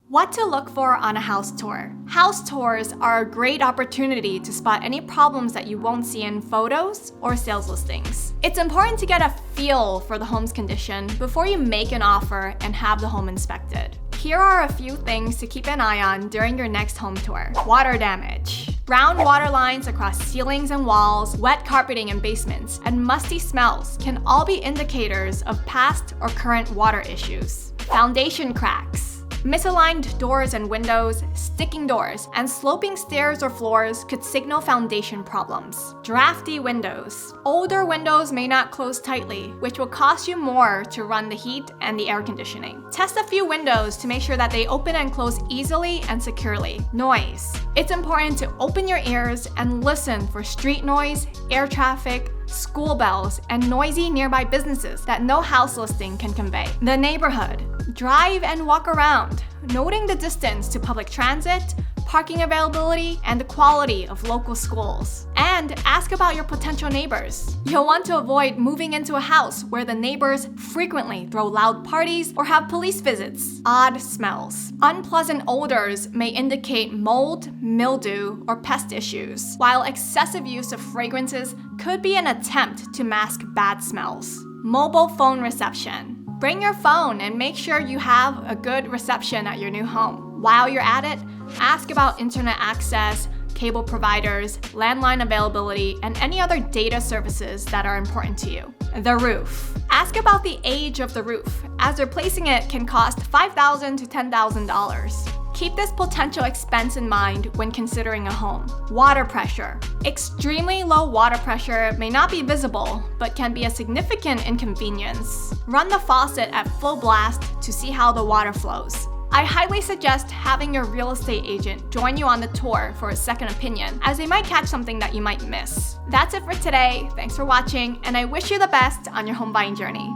What to look for on a house tour. House tours are a great opportunity to spot any problems that you won't see in photos or sales listings. It's important to get a feel for the home's condition before you make an offer and have the home inspected. Here are a few things to keep an eye on during your next home tour. Water damage. Brown water lines across ceilings and walls, wet carpeting in basements, and musty smells can all be indicators of past or current water issues. Foundation cracks. Misaligned doors and windows, sticking doors, and sloping stairs or floors could signal foundation problems. Drafty windows. Older windows may not close tightly, which will cost you more to run the heat and the air conditioning. Test a few windows to make sure that they open and close easily and securely. Noise. It's important to open your ears and listen for street noise, air traffic, school bells, and noisy nearby businesses that no house listing can convey. The neighborhood. Drive and walk around, noting the distance to public transit, parking availability, and the quality of local schools. And ask about your potential neighbors. You'll want to avoid moving into a house where the neighbors frequently throw loud parties or have police visits. Odd smells. Unpleasant odors may indicate mold, mildew, or pest issues, while excessive use of fragrances could be an attempt to mask bad smells. Mobile phone reception. Bring your phone and make sure you have a good reception at your new home. While you're at it, ask about internet access, cable providers, landline availability, and any other data services that are important to you. The roof. Ask about the age of the roof, as replacing it can cost $5,000 to $10,000. Keep this potential expense in mind when considering a home. Water pressure. Extremely low water pressure may not be visible, but can be a significant inconvenience. Run the faucet at full blast to see how the water flows. I highly suggest having your real estate agent join you on the tour for a second opinion, as they might catch something that you might miss. That's it for today. Thanks for watching, and I wish you the best on your home buying journey.